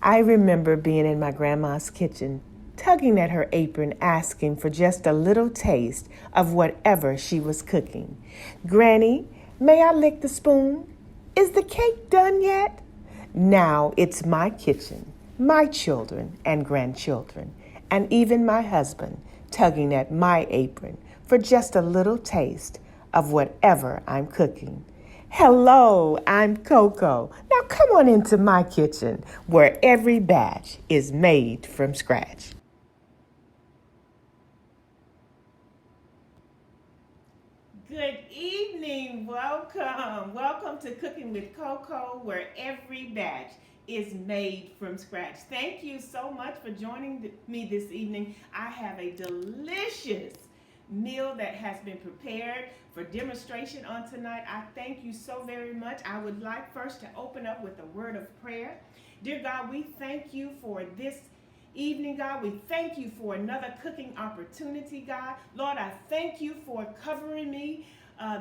I remember being in my grandma's kitchen, tugging at her apron, asking for just a little taste of whatever she was cooking. Granny, may I lick the spoon? Is the cake done yet? Now it's my kitchen, my children and grandchildren, and even my husband tugging at my apron for just a little taste of whatever I'm cooking. Hello, I'm Coco. Now come on into my kitchen where every batch is made from scratch. Good evening. Welcome to Cooking with Coco, where every batch is made from scratch. Thank you so much for joining me this evening. I have a delicious meal that has been prepared for demonstration on tonight. I thank you so very much. I would like first to open up with a word of prayer. Dear God, we thank you for this evening, God. We thank you for another cooking opportunity, God. Lord, I thank you for covering me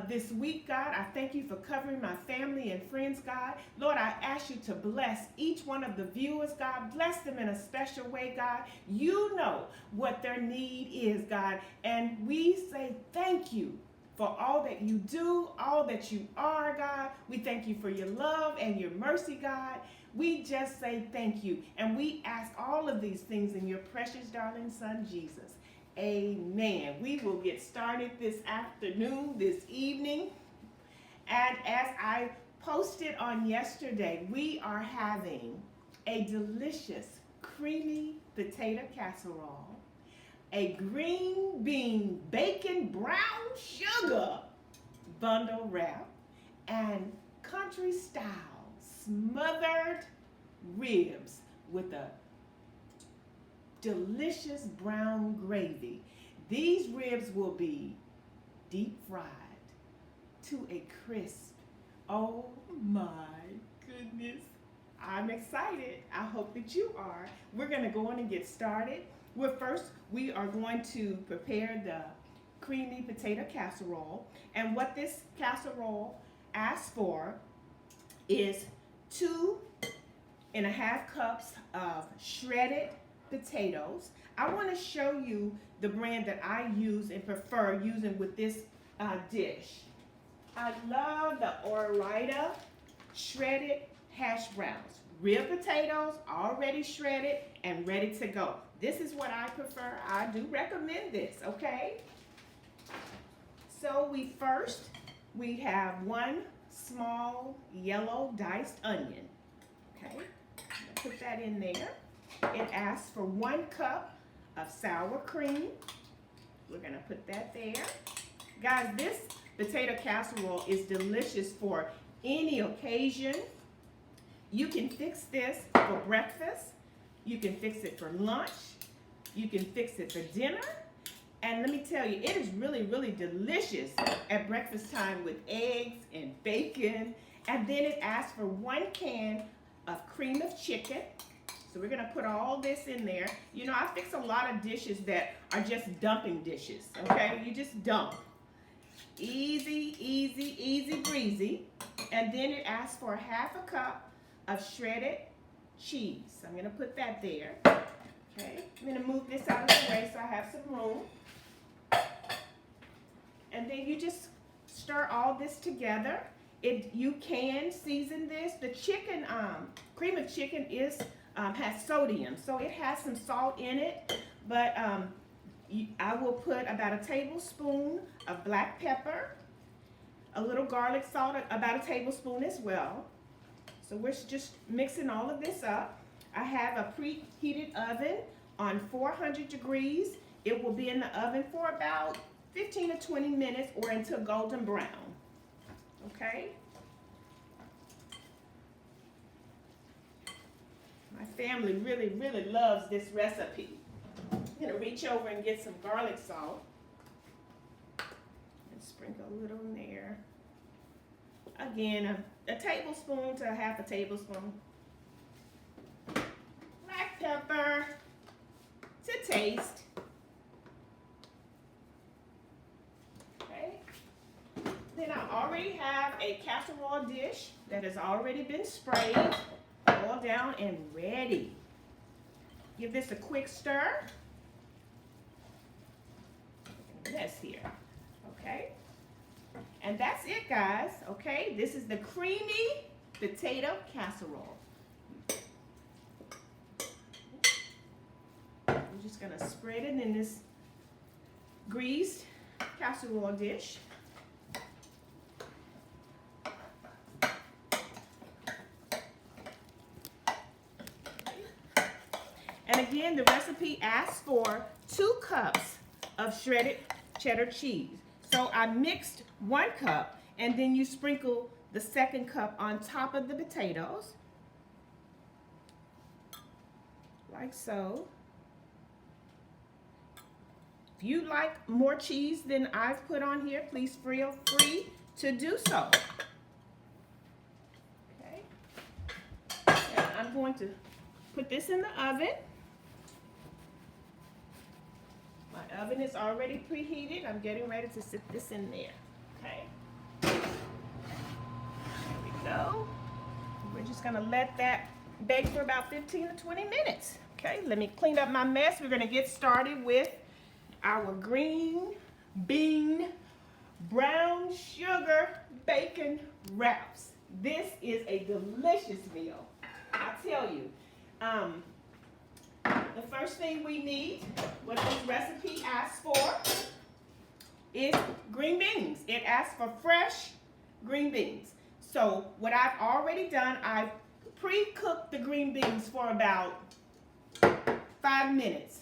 this week, God. I thank you for covering my family and friends, God. Lord, I ask you to bless each one of the viewers, God. Bless them in a special way, God. You know what their need is, God. And we say thank you for all that you do, all that you are, God. We thank you for your love and your mercy, God. We just say thank you. And we ask all of these things in your precious, darling Son, Jesus. Amen. We will get started this afternoon, this evening. And as I posted on yesterday, we are having a delicious creamy potato casserole, a green bean bacon brown sugar bundle wrap, and country style smothered ribs with a delicious brown gravy. These ribs will be deep fried to a crisp. Oh my goodness. I'm excited. I hope that you are. We're going to go on and get started. First, we are going to prepare the creamy potato casserole. And what this casserole asks for is 2.5 cups of shredded potatoes. I want to show you the brand that I use and prefer using with this dish. I love the Ore-Ida shredded hash browns. Real potatoes, already shredded and ready to go. This is what I prefer. I do recommend this, okay? So we have 1 small yellow diced onion. Okay, put that in there. It asks for 1 cup of sour cream. We're gonna put that there. Guys, this potato casserole is delicious for any occasion. You can fix this for breakfast. You can fix it for lunch. You can fix it for dinner. And let me tell you, it is really, really delicious at breakfast time with eggs and bacon. And then it asks for 1 can of cream of chicken. So we're gonna put all this in there. You know, I fix a lot of dishes that are just dumping dishes, okay? You just dump. Easy, easy, easy breezy. And then it asks for 1/2 cup of shredded cheese. I'm gonna put that there. Okay, I'm gonna move this out of the way so I have some room. And then you just stir all this together. You can season this. The chicken, cream of chicken has sodium, so it has some salt in it. But I will put about a tablespoon of black pepper, a little garlic salt, about a tablespoon as well. So we're just mixing all of this up. I have a preheated oven on 400 degrees. It will be in the oven for about 15 to 20 minutes or until golden brown. Okay? My family really, really loves this recipe. I'm going to reach over and get some garlic salt and sprinkle a little in there. Again, a tablespoon to 1/2 tablespoon. Black pepper to taste. Okay. Then I already have a casserole dish that has already been sprayed. all down and ready. Give this a quick stir. This here, okay? And that's it, guys, okay? This is the creamy potato casserole. I'm just gonna spread it in this greased casserole dish. And again, the recipe asks for 2 cups of shredded cheddar cheese. So I mixed 1 cup, and then you sprinkle the 2nd cup on top of the potatoes, like so. If you like more cheese than I've put on here, please feel free to do so. Okay. And I'm going to put this in the oven. My oven is already preheated. I'm getting ready to sit this in there. Okay. There we go. We're just gonna let that bake for about 15 to 20 minutes. Okay, let me clean up my mess. We're gonna get started with our green bean brown sugar bacon wraps. This is a delicious meal, I tell you. The first thing we need, what this recipe asks for, is green beans. It asks for fresh green beans. So what I've already done, I've pre-cooked the green beans for about 5 minutes.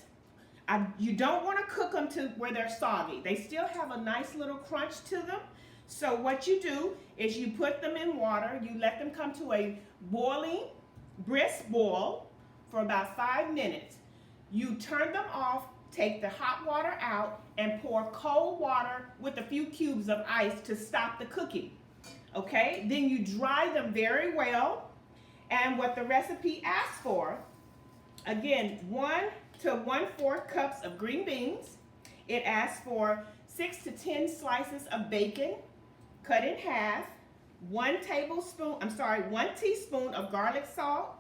You don't want to cook them to where they're soggy. They still have a nice little crunch to them. So what you do is you put them in water, you let them come to a boiling, brisk boil for about 5 minutes. You turn them off, take the hot water out, and pour cold water with a few cubes of ice to stop the cooking. Okay, then you dry them very well. And what the recipe asks for, again, 1 to 1/4 cups of green beans. It asks for 6 to 10 slices of bacon cut in half, 1 teaspoon of garlic salt,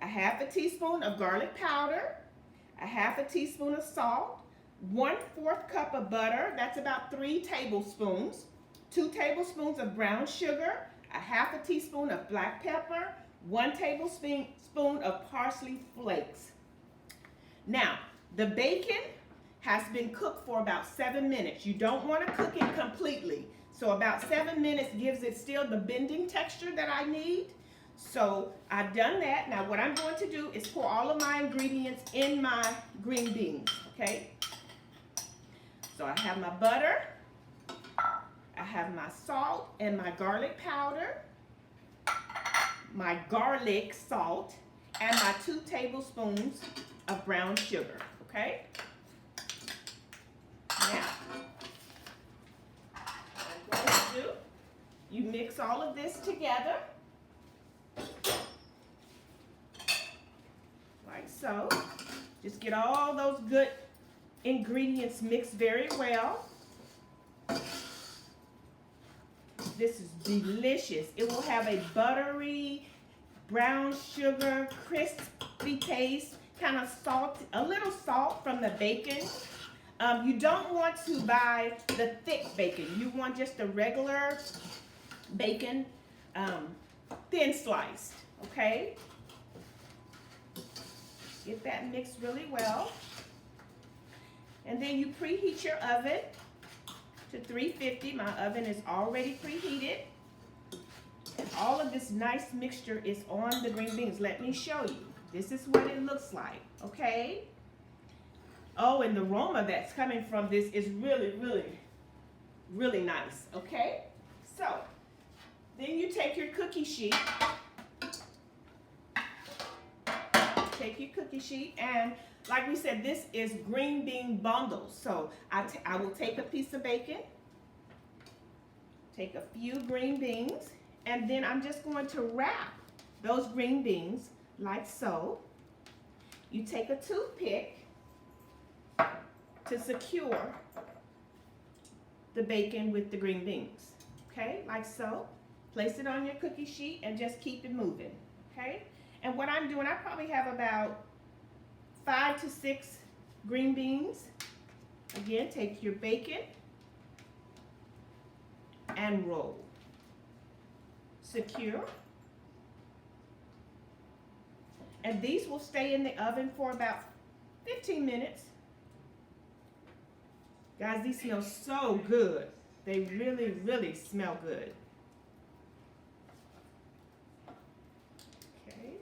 a 1/2 teaspoon of garlic powder, a 1/2 teaspoon of salt, 1/4 cup of butter, that's about 3 tablespoons, 2 tablespoons of brown sugar, a 1/2 teaspoon of black pepper, 1 tablespoon of parsley flakes. Now, the bacon has been cooked for about 7 minutes. You don't want to cook it completely. So about 7 minutes gives it still the bending texture that I need. So I've done that. Now what I'm going to do is pour all of my ingredients in my green beans, okay? So I have my butter, I have my salt and my garlic powder, my garlic salt, and my 2 tablespoons of brown sugar, okay? Now, what I'm going to do, you mix all of this together, like so. Just get all those good ingredients mixed very well. This is delicious. It will have a buttery, brown sugar, crispy taste, kind of salt, a little salt from the bacon. You don't want to buy the thick bacon. You want just the regular bacon, thin sliced, okay? Get that mixed really well. And then you preheat your oven to 350. My oven is already preheated. And all of this nice mixture is on the green beans. Let me show you. This is what it looks like, okay? Oh, and the aroma that's coming from this is really, really, really nice, okay? So, then you take your cookie sheet. Take your cookie sheet, and like we said, this is green bean bundles. So I will take a piece of bacon, take a few green beans, and then I'm just going to wrap those green beans like so. You take a toothpick to secure the bacon with the green beans, okay, like so. Place it on your cookie sheet and just keep it moving, okay? And what I'm doing, I probably have about 5 to 6 green beans. Again, take your bacon and roll. Secure. And these will stay in the oven for about 15 minutes. Guys, these smell so good. They really, really smell good. Okay.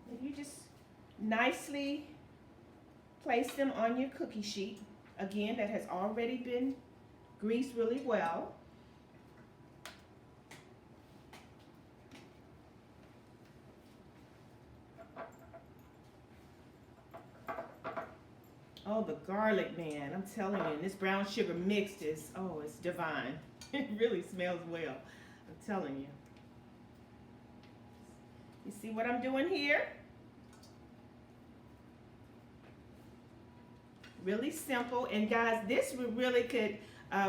And you just nicely place them on your cookie sheet. Again, that has already been greased really well. Oh, the garlic, man, I'm telling you, and this brown sugar mixed is, oh, it's divine. It really smells well, I'm telling you. You see what I'm doing here? Really simple, and guys, this really could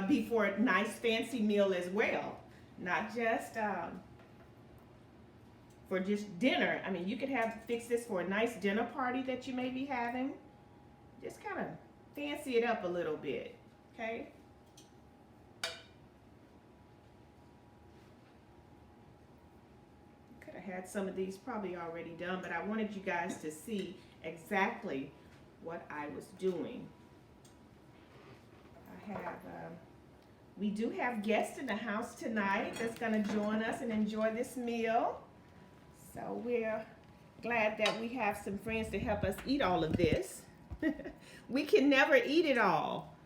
be for a nice fancy meal as well. Not just for just dinner. I mean, you could fix this for a nice dinner party that you may be having. Just kind of fancy it up a little bit, okay? Could have had some of these probably already done, but I wanted you guys to see exactly what I was doing. We do have guests in the house tonight that's going to join us and enjoy this meal. So we're glad that we have some friends to help us eat all of this. We can never eat it all.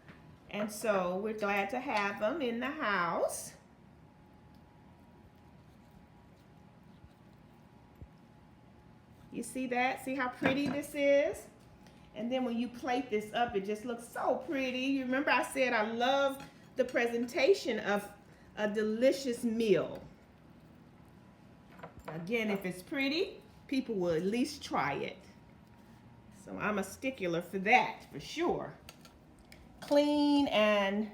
And so we're glad to have them in the house. You see that? See how pretty this is? And then when you plate this up, it just looks so pretty. You remember I said I love the presentation of a delicious meal. Again, if it's pretty, people will at least try it. So I'm a stickler for that, for sure. Clean and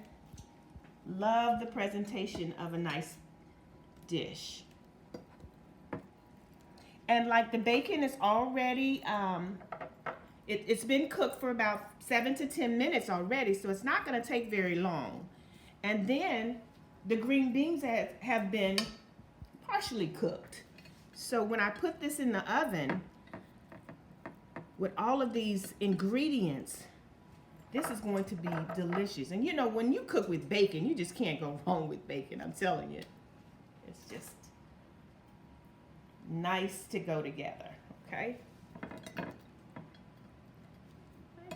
love the presentation of a nice dish. And like the bacon is already, it's been cooked for about 7 to 10 minutes already, so it's not going to take very long. And then the green beans have been partially cooked. So when I put this in the oven, with all of these ingredients, this is going to be delicious. And you know, when you cook with bacon, you just can't go wrong with bacon, I'm telling you. It's just nice to go together, okay? Like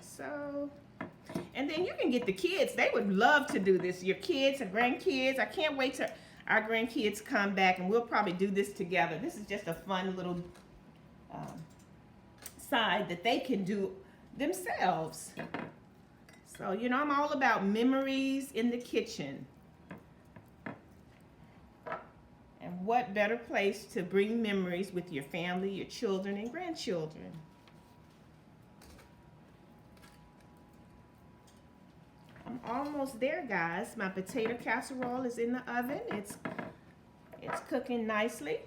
so. And then you can get the kids. They would love to do this. Your kids and grandkids. I can't wait till our grandkids come back and we'll probably do this together. This is just a fun little side that they can do themselves. So, you know, I'm all about memories in the kitchen. And what better place to bring memories with your family, your children, and grandchildren. I'm almost there, guys. My potato casserole is in the oven. It's cooking nicely.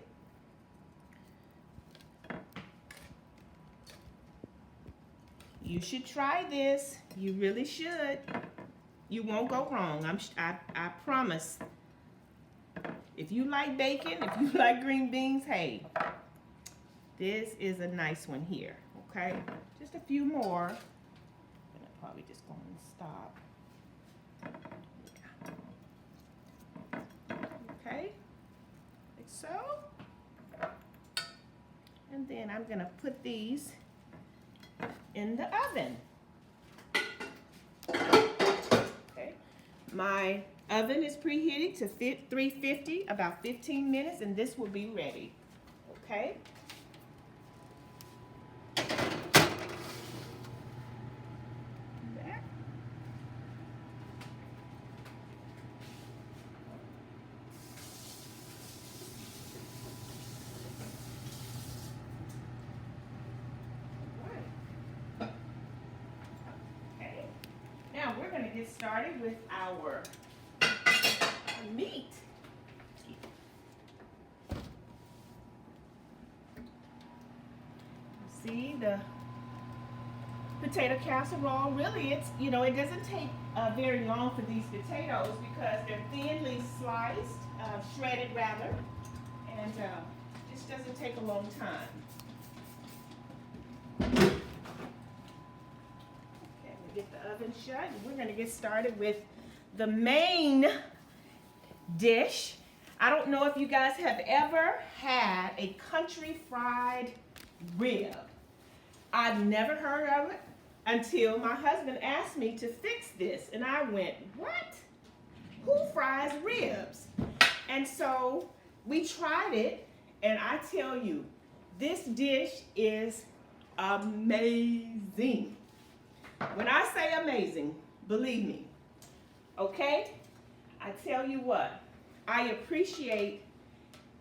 You should try this. You really should. You won't go wrong. I promise. If you like bacon, if you like green beans, hey, this is a nice one here. Okay, just a few more. I'm probably just going to stop. Okay, like so. And then I'm going to put these in the oven. Okay, my oven is preheated to 350, about 15 minutes, and this will be ready. Okay. Get started with our meat. see the potato casserole. Really, it's, you know, it doesn't take very long for these potatoes because they're thinly sliced, shredded rather, and this doesn't take a long time. Okay, we get the oven shut, and we're going to get started with the main dish. I don't know if you guys have ever had a country fried rib. I've never heard of it until my husband asked me to fix this, and I went, what? Who fries ribs? And so we tried it, and I tell you, this dish is amazing. When I say amazing, believe me, okay? I tell you what, I appreciate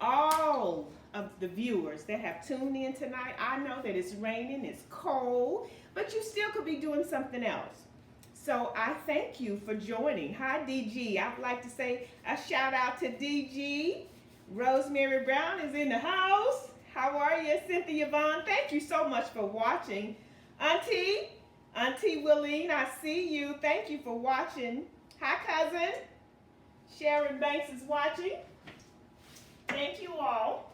all of the viewers that have tuned in tonight. I know that it's raining, it's cold, but you still could be doing something else. So I thank you for joining. Hi, DG. I would like to say a shout out to DG. Rosemary Brown is in the house. How are you? Cynthia Vaughn, thank you so much for watching. Auntie Willeen, I see you. Thank you for watching. Hi, cousin. Sharon Banks is watching. Thank you all.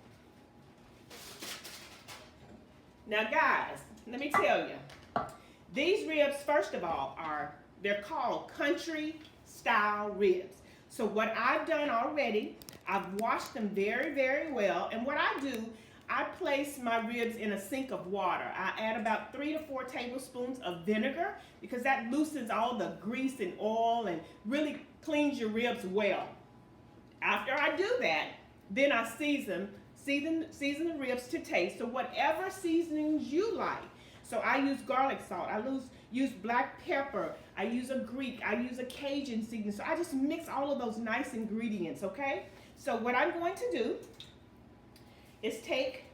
Now, guys, let me tell you, these ribs, first of all, they're called country style ribs. So what I've done already, I've washed them very, very well. And what I do, I place my ribs in a sink of water. I add about 3 to 4 tablespoons of vinegar because that loosens all the grease and oil and really cleans your ribs well. After I do that, then I season the ribs to taste. So whatever seasonings you like. So I use garlic salt, I use black pepper, I use a Greek, I use a Cajun seasoning. So I just mix all of those nice ingredients, okay? So what I'm going to do is take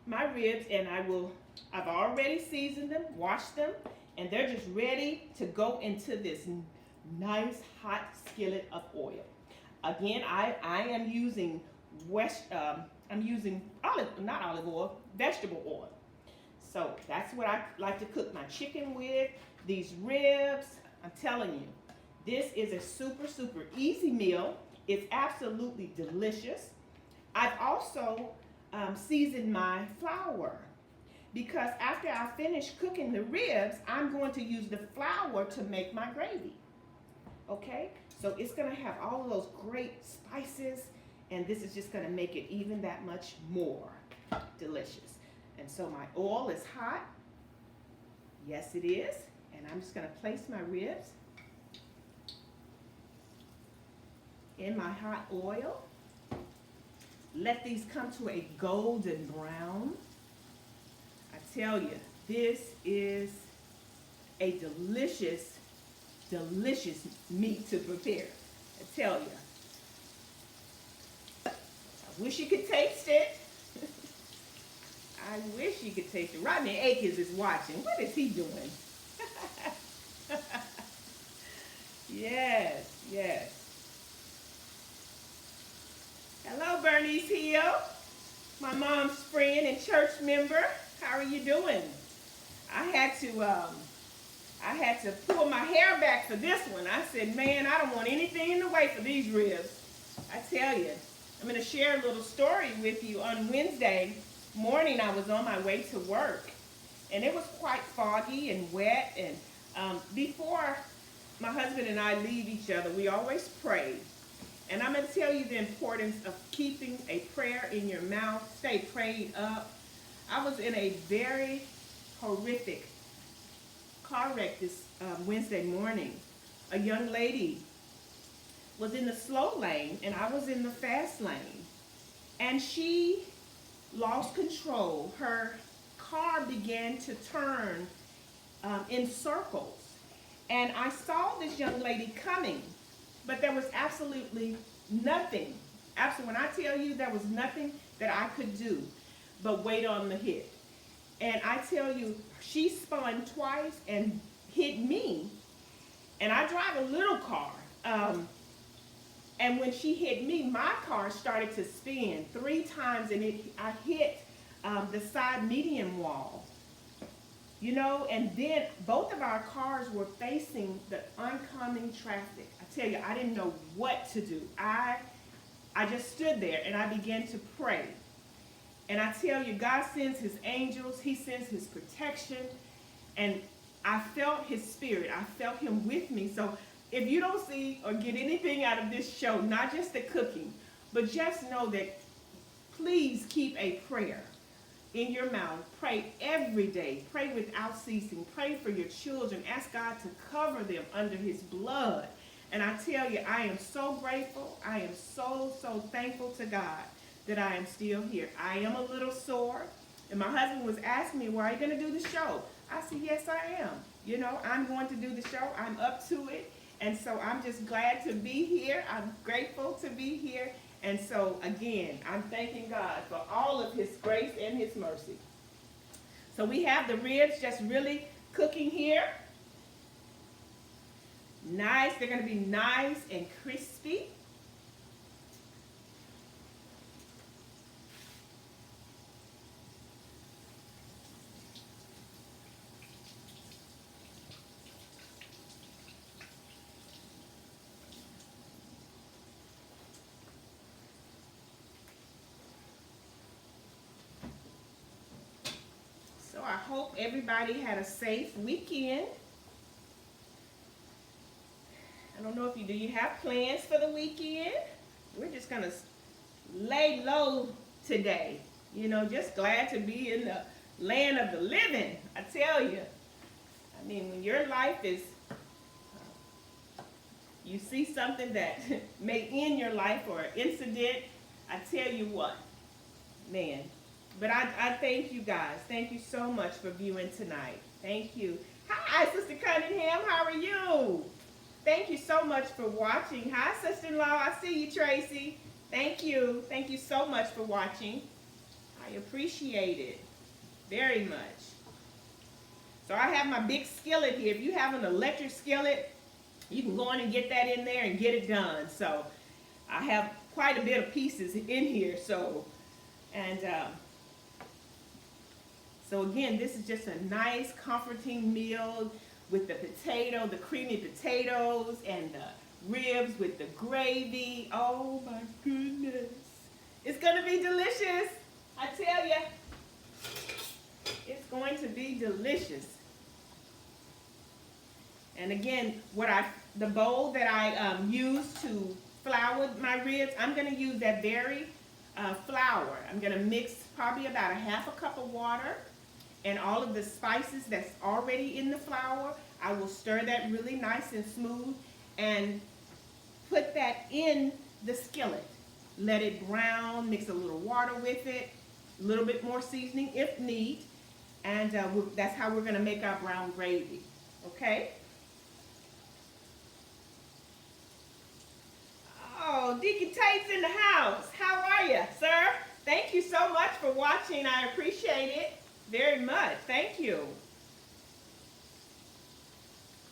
my ribs and I've already seasoned them, washed them, and they're just ready to go into this nice hot skillet of oil. Again, I am using vegetable oil. So that's what I like to cook my chicken with. These ribs, I'm telling you, this is a super, super easy meal. It's absolutely delicious. I've also seasoned my flour because after I finish cooking the ribs, I'm going to use the flour to make my gravy. Okay? So it's going to have all of those great spices, and this is just going to make it even that much more delicious. And so my oil is hot. Yes, it is. And I'm just going to place my ribs in my hot oil. Let these come to a golden brown. I tell you, this is a delicious, delicious meat to prepare. I tell you. I wish you could taste it. I wish you could taste it. Rodney Akins is watching. What is he doing? Yes, yes. Hello, Bernice Hill, my mom's friend and church member. How are you doing? I had to pull my hair back for this one. I said, man, I don't want anything in the way for these ribs. I tell you, I'm going to share a little story with you. On Wednesday morning, I was on my way to work, and it was quite foggy and wet. And before my husband and I leave each other, we always pray. And I'm going to tell you the importance of keeping a prayer in your mouth. Stay prayed up. I was in a very horrific car wreck this Wednesday morning. A young lady was in the slow lane, and I was in the fast lane. And she lost control. Her car began to turn in circles. And I saw this young lady coming, but there was absolutely nothing. When I tell you, there was nothing that I could do but wait on the hit. And I tell you, she spun twice and hit me. And I drive a little car. And when she hit me, my car started to spin 3 times, and I hit the side median wall. You know, and then both of our cars were facing the oncoming traffic. I tell you, I didn't know what to do. I just stood there and I began to pray. And I tell you, God sends his angels, he sends his protection, and I felt his spirit. I felt him with me. So if you don't see or get anything out of this show, not just the cooking, but just know that please keep a prayer in your mouth. Pray every day. Pray without ceasing. Pray for your children. Ask God to cover them under his blood. And I tell you, I am so grateful. I am so, so thankful to God that I am still here. I am a little sore. And my husband was asking me, well, are you going to do the show? I said, yes, I am. You know, I'm going to do the show. I'm up to it. And so I'm just glad to be here. I'm grateful to be here. And so, again, I'm thanking God for all of his grace and his mercy. So we have the ribs just really cooking here. Nice. They're going to be nice and crispy. So I hope everybody had a safe weekend. I don't know if you do. You have plans for the weekend? We're just going to lay low today. You know, just glad to be in the land of the living. I tell you. I mean, when your life is, you see something that may end your life or an incident, I tell you what, man. But I thank you guys. Thank you so much for viewing tonight. Thank you. Hi, Sister Cunningham. How are you? Thank you so much for watching. Hi, sister-in-law. I see you, Tracy. Thank you. Thank you so much for watching. I appreciate it very much. So I have my big skillet here. If you have an electric skillet, you can go in and get that in there and get it done. So I have quite a bit of pieces in here. So again, this is just a nice, comforting meal with the potato, the creamy potatoes, and the ribs with the gravy. Oh my goodness. It's going to be delicious. I tell you. It's going to be delicious. And again, the bowl that I used to flour my ribs, I'm going to use that very flour. I'm going to mix probably about a half a cup of water and all of the spices that's already in the flour. I will stir that really nice and smooth and put that in the skillet. Let it brown, mix a little water with it, a little bit more seasoning if need, and that's how we're going to make our brown gravy. Okay? Oh, Deacon Tate's in the house. How are you, sir? Thank you so much for watching. I appreciate it very much. Thank you.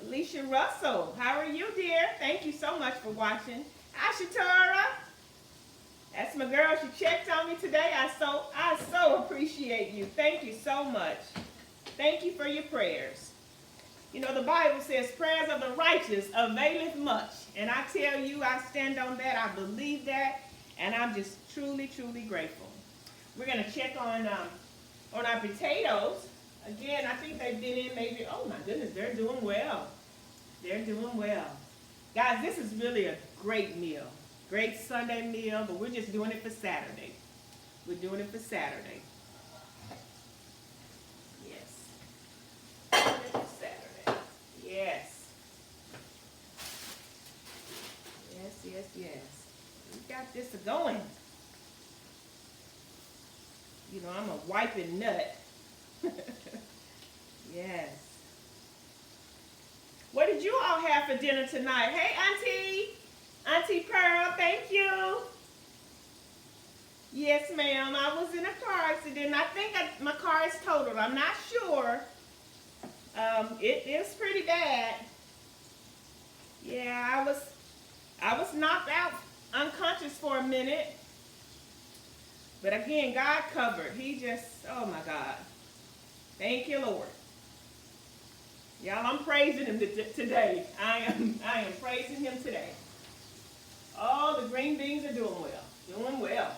Alicia Russell, how are you, dear? Thank you so much for watching. Ashatara, that's my girl. She checked on me today. I so appreciate you. Thank you so much. Thank you for your prayers. You know, the Bible says prayers of the righteous availeth much. And I tell you, I stand on that. I believe that. And I'm just truly, truly grateful. We're going to check on our potatoes. Again, I think they've been in maybe, oh my goodness, they're doing well. They're doing well. Guys, this is really a great meal. Great Sunday meal, but we're just doing it for Saturday. We're doing it for Saturday. Yes. Doing it for Saturday. Yes. Yes, yes, yes. We got this going. You know, I'm a wiping nut. Yes. What did you all have for dinner tonight? Hey, Auntie. Auntie Pearl, thank you. Yes, ma'am. I was in a car accident. I think my car is totaled. I'm not sure. It is pretty bad. Yeah, I was knocked out unconscious for a minute. But again, God covered. He just, oh my God. Thank you, Lord. Y'all, I'm praising him today. I am praising him today. All the green beans are doing well. Doing well.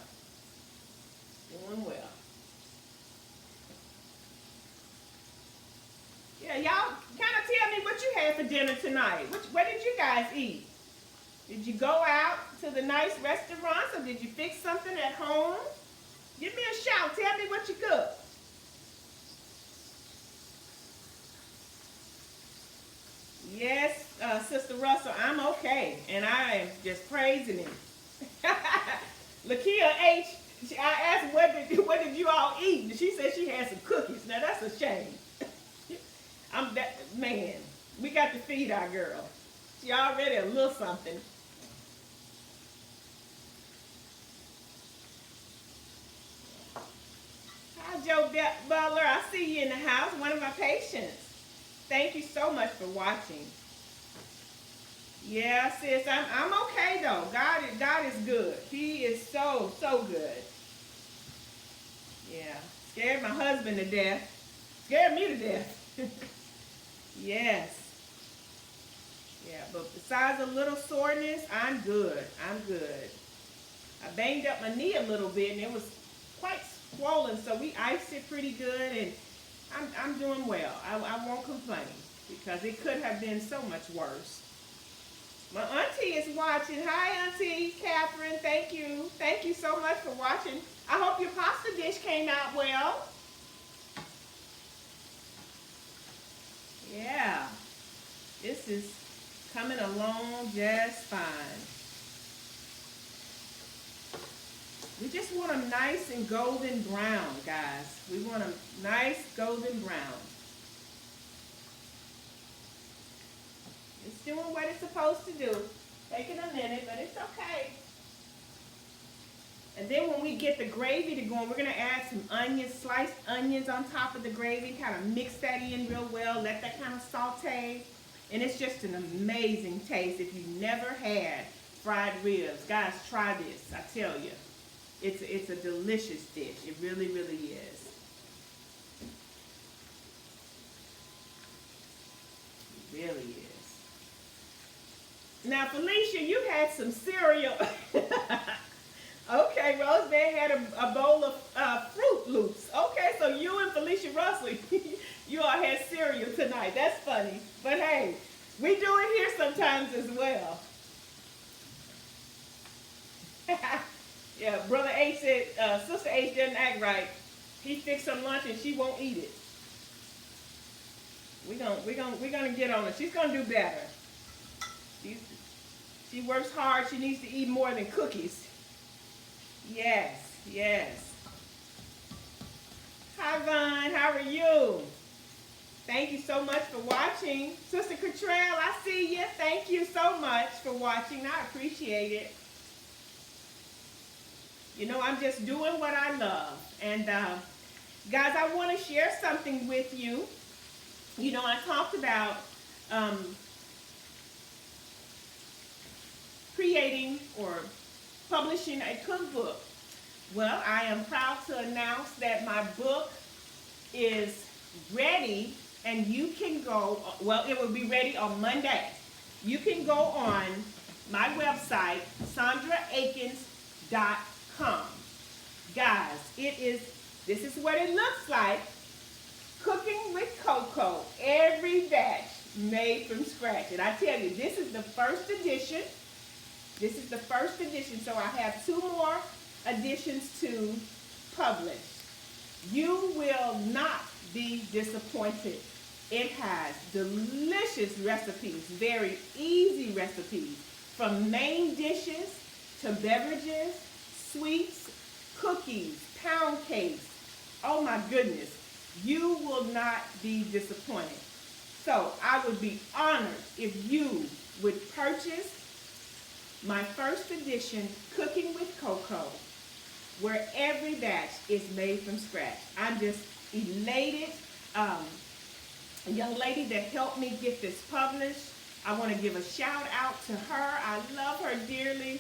Doing well. Yeah, y'all kind of tell me what you had for dinner tonight. What did you guys eat? Did you go out to the nice restaurants or did you fix something at home? Give me a shout. Tell me what you cooked. Yes, Sister Russell, I'm okay. And I am just praising him. Lakia H., I asked, what did you all eat? And she said she had some cookies. Now, that's a shame. Man, we got to feed our girl. She already a little something. Hi, Joe Butler. I see you in the house, one of my patients. Thank you so much for watching. Yeah, sis, I'm okay though. God is good. He is so good. Yeah, scared my husband to death. Scared me to death. Yes. Yeah, but besides a little soreness, I'm good. I'm good. I banged up my knee a little bit, and it was quite swollen, so we iced it pretty good, and I'm doing well. I won't complain because it could have been so much worse. My auntie is watching. Hi, Auntie Catherine. Thank you. Thank you so much for watching. I hope your pasta dish came out well. Yeah. This is coming along just fine. We just want them nice and golden brown, guys. We want them nice golden brown. It's doing what it's supposed to do. Taking a minute, but it's okay. And then when we get the gravy to going, we're going to add some onions, sliced onions on top of the gravy. Kind of mix that in real well. Let that kind of saute. And it's just an amazing taste. If you've never had fried ribs, guys, try this. I tell you. It's a delicious dish. It really, really is. It really is. Now, Felicia, you had some cereal. Okay, Rosemary had a bowl of Fruit Loops. Okay, so you and Felicia Russell, you all had cereal tonight. That's funny. But hey, we do it here sometimes as well. Yeah, Brother H said, Sister H doesn't act right. He fixed some lunch and she won't eat it. We're gonna get on her. She's gonna do better. She works hard. She needs to eat more than cookies. Yes, yes. Hi, Vaughn. How are you? Thank you so much for watching. Sister Cottrell, I see you. Thank you so much for watching. I appreciate it. You know, I'm just doing what I love. And, guys, I want to share something with you. You know, I talked about creating or publishing a cookbook. Well, I am proud to announce that my book is ready, and you can go, well, it will be ready on Monday. You can go on my website, sandraakins.com. Guys, this is what it looks like. Cooking with Coco, every batch made from scratch. And I tell you, this is the first edition. This is the first edition, so I have 2 more editions to publish. You will not be disappointed. It has delicious recipes, very easy recipes, from main dishes to beverages, sweets, cookies, pound cakes. Oh my goodness, you will not be disappointed. So I would be honored if you would purchase my first edition, Cooking with Coco, where every batch is made from scratch. I'm just elated. A young lady that helped me get this published, I want to give a shout out to her. I love her dearly.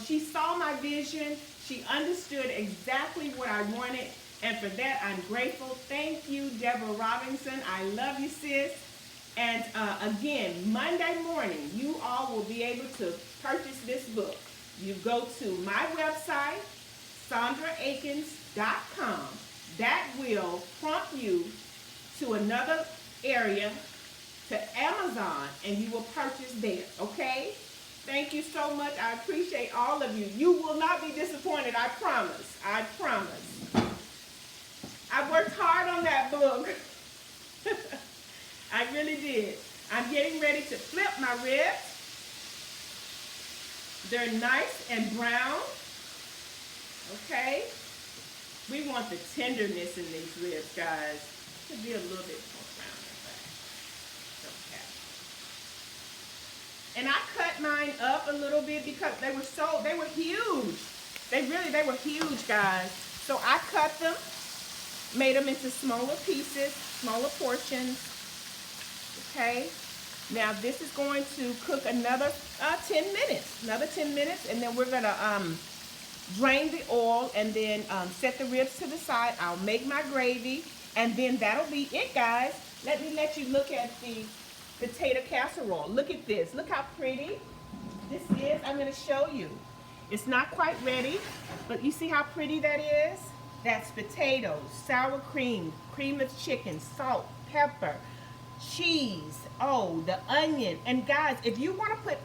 She saw my vision. She understood exactly what I wanted, and for that I'm grateful. Thank you, Deborah Robinson. I love you, sis. And again, Monday morning, you all will be able to purchase this book. You go to my website, sandraakins.com. That will prompt you to another area, to Amazon, and you will purchase there, okay? Thank you so much. I appreciate all of you. You will not be disappointed, I promise. I promise. I worked hard on that book. I really did. I'm getting ready to flip my ribs. They're nice and brown. Okay? We want the tenderness in these ribs, guys. Could be a little bit more brown in fact. Okay. And I cut mine up a little bit because they were huge. They were huge, guys. So I cut them, made them into smaller pieces, smaller portions. Okay. Now this is going to cook another 10 minutes. Another 10 minutes, and then we're gonna drain the oil and then set the ribs to the side. I'll make my gravy, and then that'll be it, guys. Let me let you look at the potato casserole. Look at this. Look how pretty this is. I'm going to show you. It's not quite ready, but you see how pretty that is? That's potatoes, sour cream, cream of chicken, salt, pepper, cheese, oh, the onion. And guys, if you want to put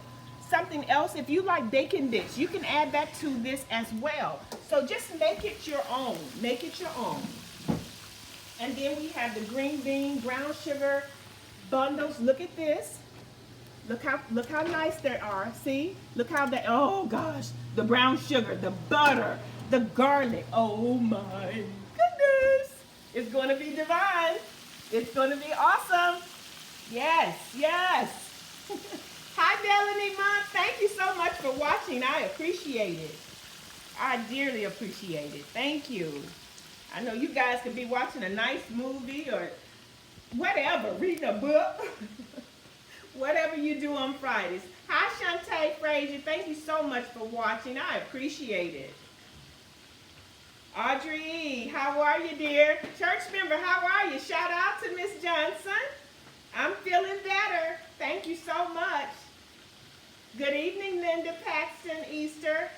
something else, if you like bacon bits, you can add that to this as well. So just make it your own. Make it your own. And then we have the green bean, brown sugar bundles. Look at this. Look how nice they are. See? Look how they, oh gosh, the brown sugar, the butter, the garlic. Oh my goodness. It's going to be divine. It's going to be awesome. Yes, yes. Hi, Melanie Mom. Thank you so much for watching. I appreciate it. I dearly appreciate it. Thank you. I know you guys could be watching a nice movie or whatever, reading a book. Whatever you do on Fridays. Hi, Shantae Frazier. Thank you so much for watching. I appreciate it. Audrey E., how are you, dear? Church member, how are you? Shout out to Miss Johnson. I'm feeling better. Thank you so much. Good evening, Linda Paxton Easter.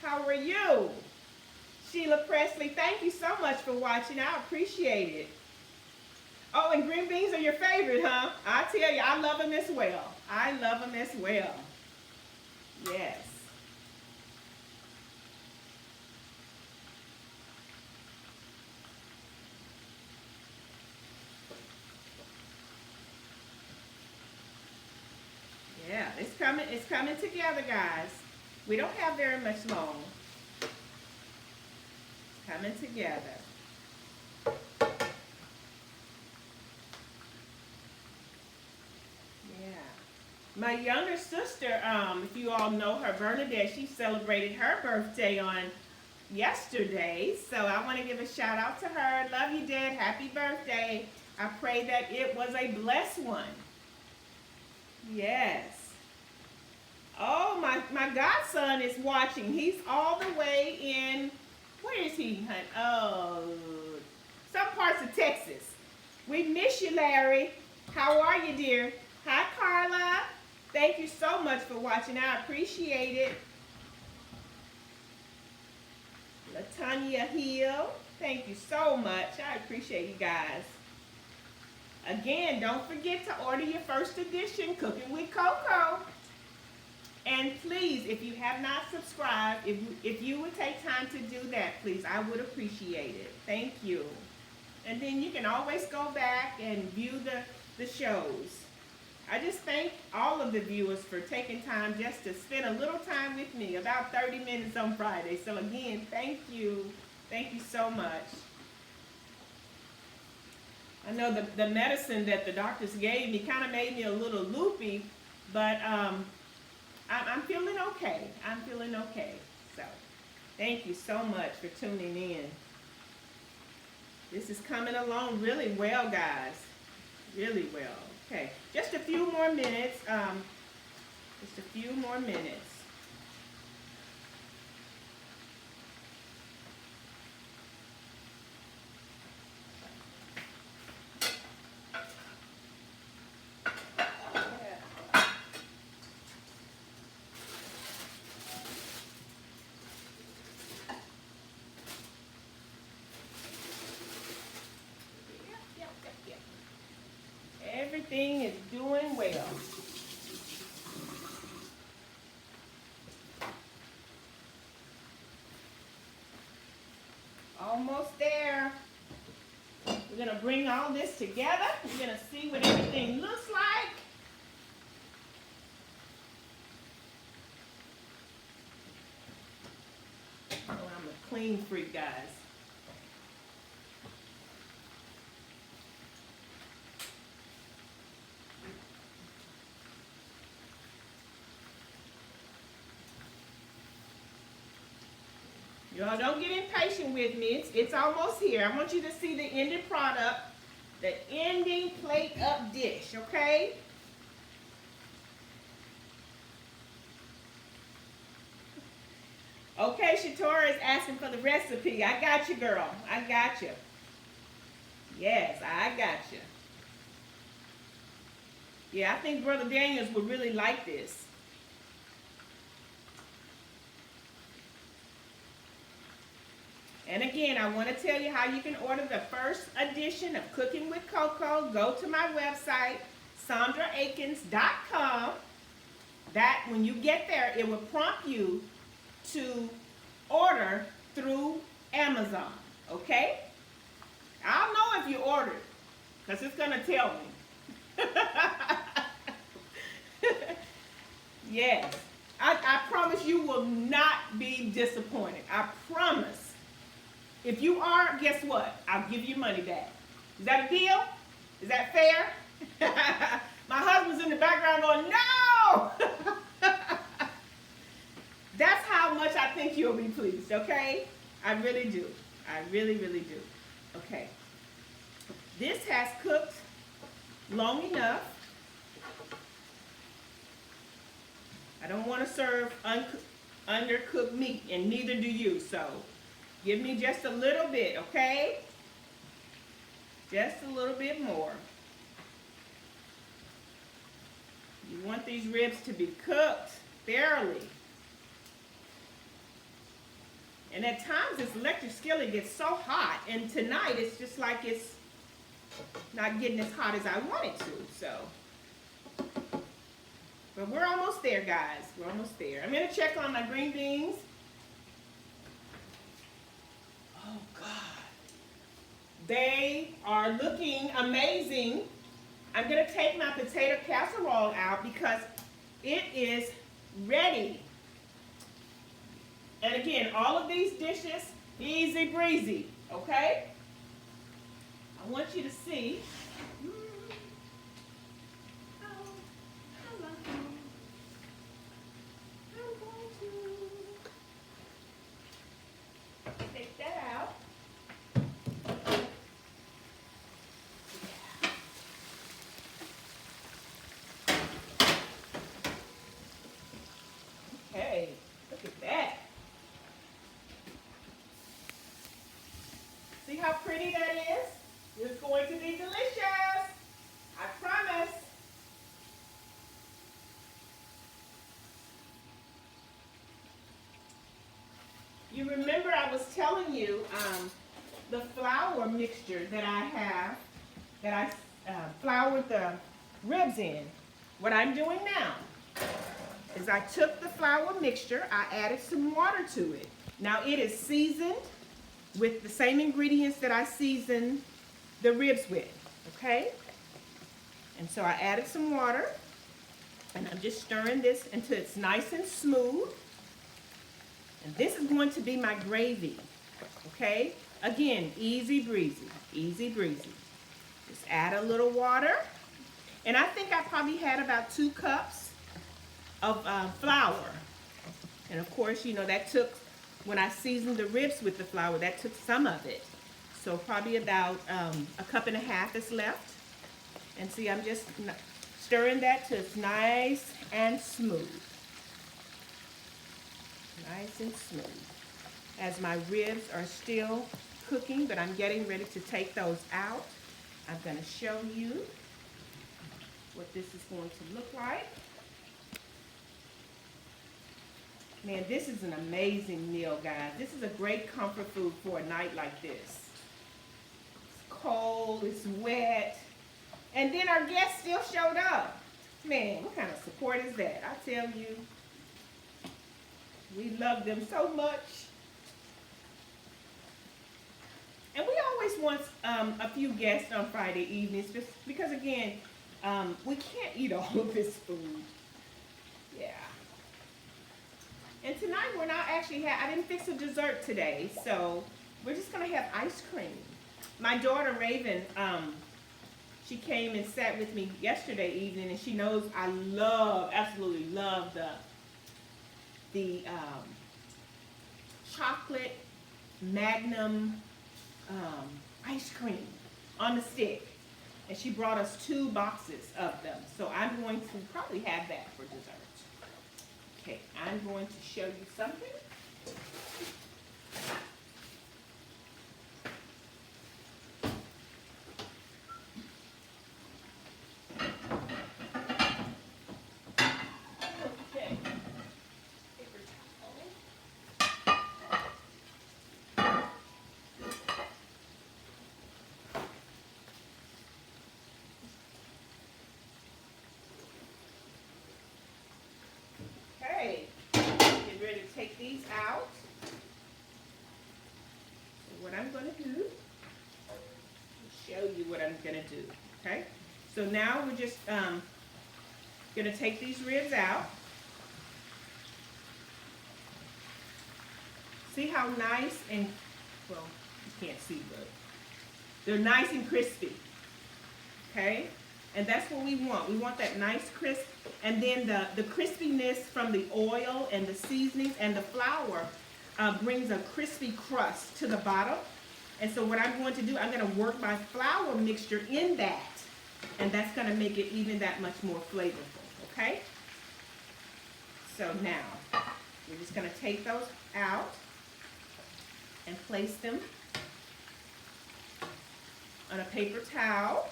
How are you? Sheila Presley, thank you so much for watching. I appreciate it. Oh, and green beans are your favorite, huh? I tell you, I love them as well. I love them as well. Yes. Yeah, it's coming together, guys. We don't have very much long. It's coming together. My younger sister, if you all know her, Bernadette, she celebrated her birthday on yesterday. So I want to give a shout out to her. Love you, Dad. Happy birthday. I pray that it was a blessed one. Yes. Oh, my godson is watching. He's all the way in, where is he, hun? Oh, some parts of Texas. We miss you, Larry. How are you, dear? Hi, Carla. Thank you so much for watching. I appreciate it. Latanya Hill, thank you so much. I appreciate you guys. Again, don't forget to order your first edition, Cooking with Coco. And please, if you have not subscribed, if you would take time to do that, please, I would appreciate it. Thank you. And then you can always go back and view the shows. I just thank all of the viewers for taking time just to spend a little time with me, about 30 minutes on Friday. So again, thank you. Thank you so much. I know the medicine that the doctors gave me kind of made me a little loopy, but I'm feeling okay. I'm feeling okay. So thank you so much for tuning in. This is coming along really well, guys. Really well. Okay, just a few more minutes. Just a few more minutes. everything is doing well. Almost there. We're going to bring all this together. We're going to see what everything looks like. Oh, I'm a clean freak, guys. Y'all don't get impatient with me. It's almost here. I want you to see the ending product, the ending plate up dish, okay? Okay, Shatora is asking for the recipe. I got you, girl. I got you. Yes, I got you. Yeah, I think Brother Daniels would really like this. And again, I want to tell you how you can order the first edition of Cooking with Coco. Go to my website, sandraakins.com. That, when you get there, it will prompt you to order through Amazon, okay? I'll know if you ordered, because it's going to tell me. Yes, I promise you will not be disappointed. I promise. If you are, guess what? I'll give you money back. Is that a deal? Is that fair? My husband's in the background going, no! That's how much I think you'll be pleased, okay? I really do. I really, really do. Okay. This has cooked long enough. I don't want to serve undercooked meat, and neither do you, so give me just a little bit, okay? Just a little bit more. You want these ribs to be cooked thoroughly. And at times this electric skillet gets so hot, and tonight it's just like it's not getting as hot as I want it to, so. But we're almost there, guys. We're almost there. I'm gonna check on my green beans. Oh God. They are looking amazing. I'm gonna take my potato casserole out because it is ready. And again, all of these dishes, easy breezy, okay? I want you to see. Take that out. Okay, look at that. See how pretty that is? It's going to be delicious. I promise. You remember I was telling you the flour mixture that I have, that I floured the ribs in. What I'm doing now is I took the flour mixture, I added some water to it. Now it is seasoned with the same ingredients that I seasoned the ribs with, okay? And so I added some water, and I'm just stirring this until it's nice and smooth. And this is going to be my gravy, okay? Again, easy breezy, easy breezy. Just add a little water. And I think I probably had about 2 cups of flour. And of course, you know, that took, when I seasoned the ribs with the flour, that took some of it. So probably about 1.5 cups is left. And see, I'm just stirring that till it's nice and smooth. Nice and smooth. As my ribs are still cooking, but I'm getting ready to take those out, I'm going to show you what this is going to look like. Man, this is an amazing meal, guys. This is a great comfort food for a night like this. It's cold, it's wet, And then our guests still showed up. Man, what kind of support is that? I tell you, we love them so much. And we always want a few guests on Friday evenings, just because again, we can't eat all of this food. Yeah. And tonight we're not actually I didn't fix a dessert today, so we're just gonna have ice cream. My daughter Raven, she came and sat with me yesterday evening, and she knows I absolutely love the chocolate Magnum ice cream on the stick. And she brought us 2 boxes of them. So I'm going to probably have that for dessert. Okay, I'm going to show you something. Okay, paper towel. Okay, get ready to take these out. So what I'm going to do, show you what I'm going to do. Okay, so now we're just going to take these ribs out. See how nice and, well, you can't see, but they're nice and crispy. Okay, and that's what we want. We want that nice crisp, and then the crispiness from the oil and the seasonings and the flour brings a crispy crust to the bottom. And so what I'm going to do, I'm going to work my flour mixture in that, and that's going to make it even that much more flavorful, okay? So now, we're just going to take those out and place them on a paper towel,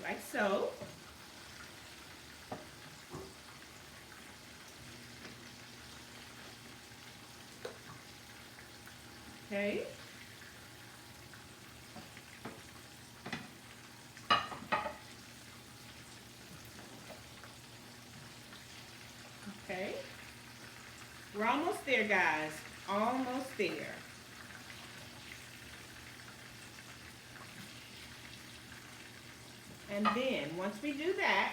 like so. Okay. Okay. We're almost there, guys. Almost there. And then, once we do that,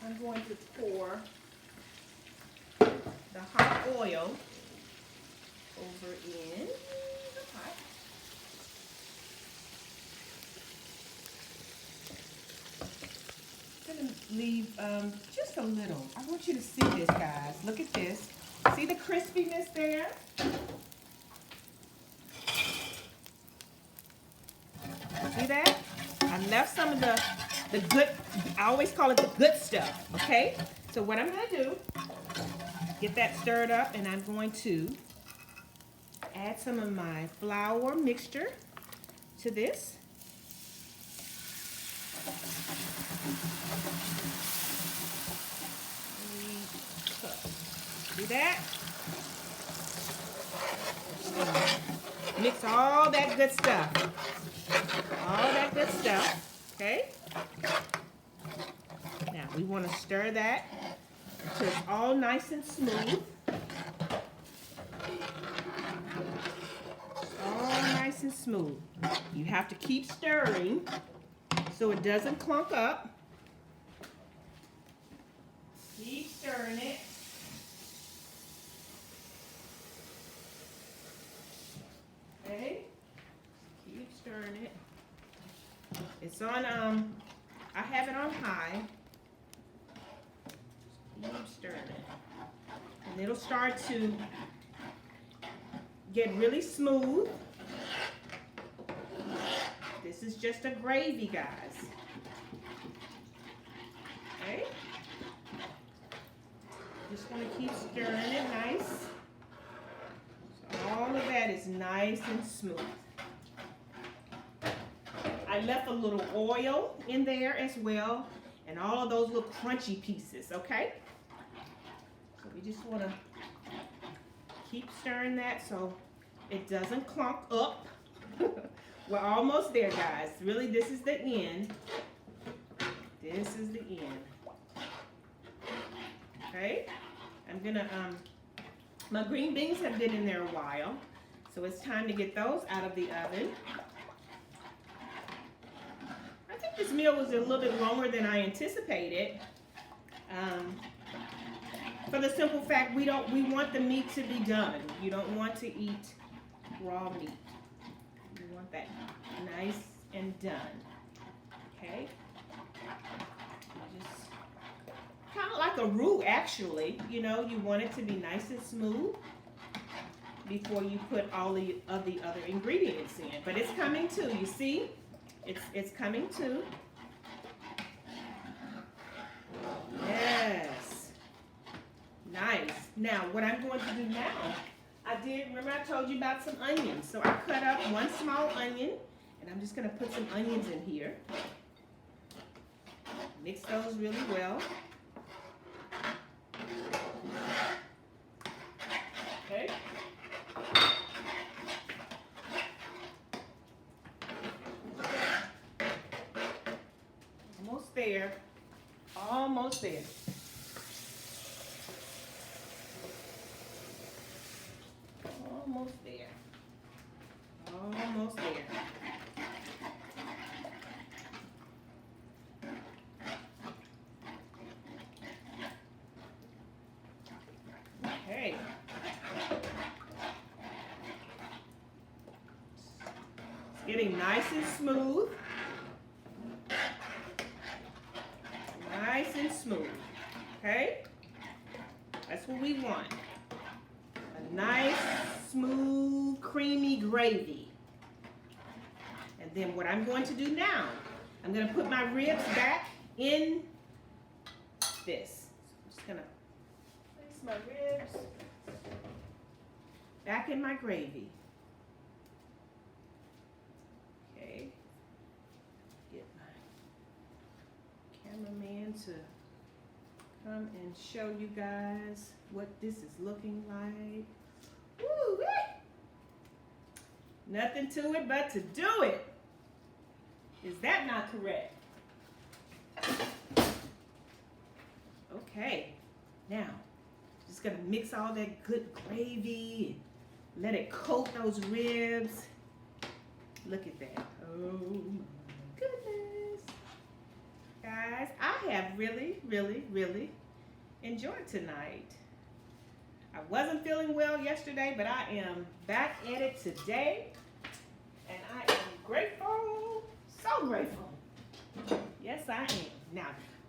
I'm going to pour the hot oil over in the pot. I'm going to leave just a little. I want you to see this, guys. Look at this. See the crispiness there? See that? I left some of the good, I always call it the good stuff, okay? So what I'm going to do, get that stirred up, and I'm going to add some of my flour mixture to this. See that? Mix all that good stuff. All that good stuff, okay? Now we want to stir that until it's all nice and smooth. All nice and smooth. You have to keep stirring so it doesn't clunk up. Keep stirring it. Okay, keep stirring it. It's on, I have it on high. Keep stirring it. And it'll start to get really smooth. This is just a gravy, guys. Okay. Just want to keep stirring it nice. So all of that is nice and smooth. I left a little oil in there as well, and all of those little crunchy pieces, okay? So we just want to keep stirring that so it doesn't clunk up. We're almost there, guys. Really, this is the end. This is the end. Okay? I'm gonna, my green beans have been in there a while, so it's time to get those out of the oven. I think this meal was a little bit longer than I anticipated. For the simple fact we want the meat to be done. You don't want to eat raw meat. You want that nice and done. Okay? Just kind of like a roux, actually. You know, you want it to be nice and smooth before you put all the other ingredients in. But it's coming too. You see? It's coming too. Yes. Nice. Now, what I'm going to do now, remember I told you about some onions. So I cut up one small onion, and I'm just going to put some onions in here. Mix those really well. Okay. Almost there. Almost there. Almost there. Almost there. Okay. It's getting nice and smooth. Nice and smooth. Okay? That's what we want. A nice, smooth, creamy gravy. And then what I'm going to do now, I'm going to put my ribs back in this. So I'm just going to place my ribs back in my gravy. Okay. Get my cameraman to come and show you guys what this is looking like. Woo-wee! Nothing to it but to do it. Is that not correct? Okay, now just gonna mix all that good gravy and let it coat those ribs. Look at that. Oh my goodness. Guys, I have really, really, really enjoyed tonight. I wasn't feeling well yesterday, but I am back at it today. And I am grateful, so grateful. Yes, I am. Now,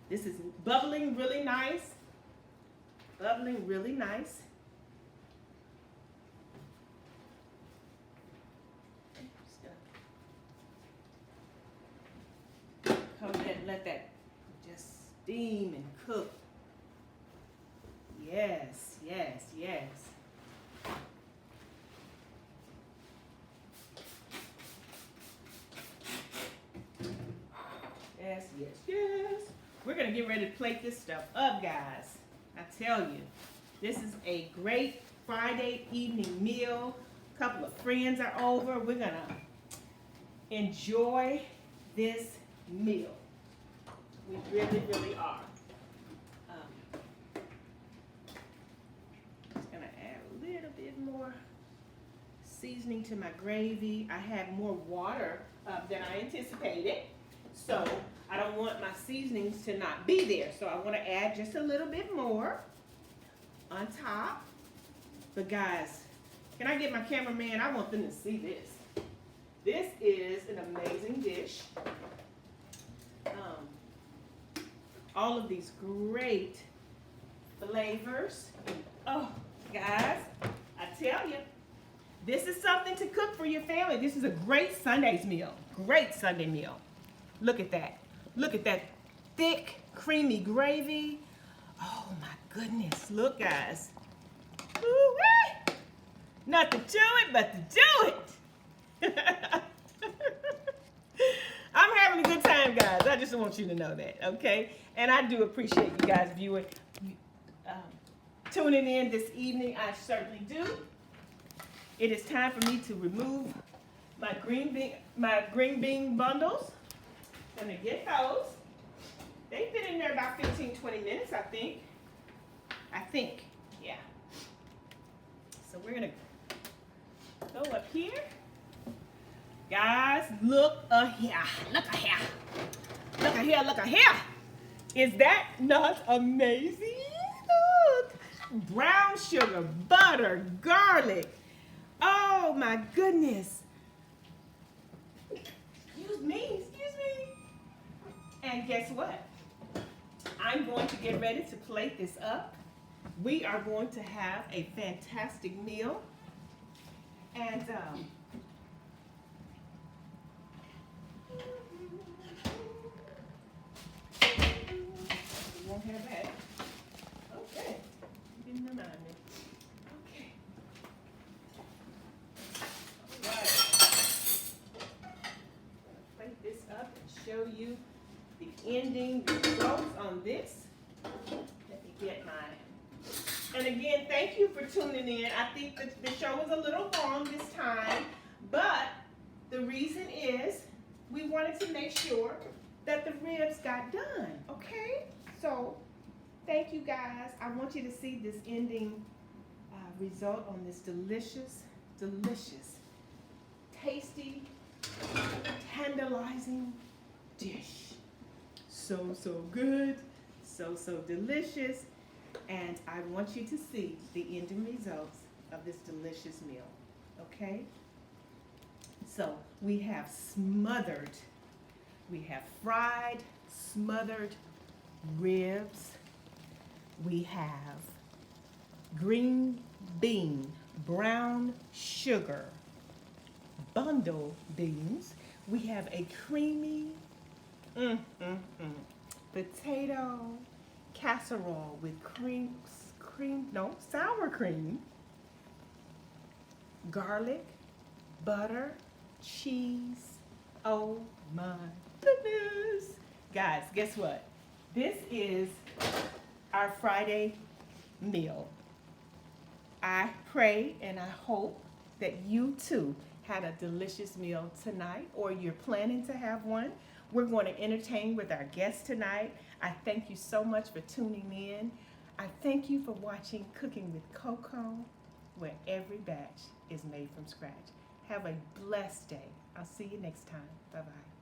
this is bubbling really nice. Bubbling really nice. Just gonna come in and let that just steam and cook. Yes, yes, yes. Yes, yes, yes. We're going to get ready to plate this stuff up, guys. I tell you, this is a great Friday evening meal. A couple of friends are over. We're going to enjoy this meal. We really, really are. More seasoning to my gravy. I have more water than I anticipated, so I don't want my seasonings to not be there, so I want to add just a little bit more on top. But guys, can I get my cameraman? I want them to see this. This is an amazing dish. All of these great flavors. Oh, guys, I tell you, this is something to cook for your family. This is a great Sunday's meal. Great Sunday meal. Look at that. Look at that thick, creamy gravy. Oh my goodness. Look, guys. Woo-wee! Nothing to it but to do it. I'm having a good time, guys. I just want you to know that, okay? And I do appreciate you guys viewing. Tuning in this evening, I certainly do. It is time for me to remove my green bean bundles. Gonna get those. They've been in there about 15-20 minutes, I think. Yeah. So we're gonna go up here. Guys, look here. Look here. Look here, look here. Is that not amazing? Look. Brown sugar, butter, garlic. Oh my goodness. Excuse me. And guess what? I'm going to get ready to plate this up. We are going to have a fantastic meal. And won't have that. Okay. You didn't remind me. Okay. All right. Plate this up and show you the ending results on this. Let me get mine. And again, thank you for tuning in. I think that the show was a little long this time, but the reason is we wanted to make sure that the ribs got done, okay? So, thank you guys. I want you to see this ending result on this delicious, tasty, tantalizing dish. So good, so delicious. And I want you to see the ending results of this delicious meal, okay? So we have smothered, we have fried, smothered ribs. We have green bean, brown sugar, bundle beans. We have a creamy potato casserole with sour cream, garlic, butter, cheese. Oh my goodness. Guys, guess what? This is our Friday meal. I pray and I hope that you too had a delicious meal tonight, or you're planning to have one. We're going to entertain with our guests tonight. I thank you so much for tuning in. I thank you for watching Cooking with Coco, where every batch is made from scratch. Have a blessed day. I'll see you next time. Bye-bye.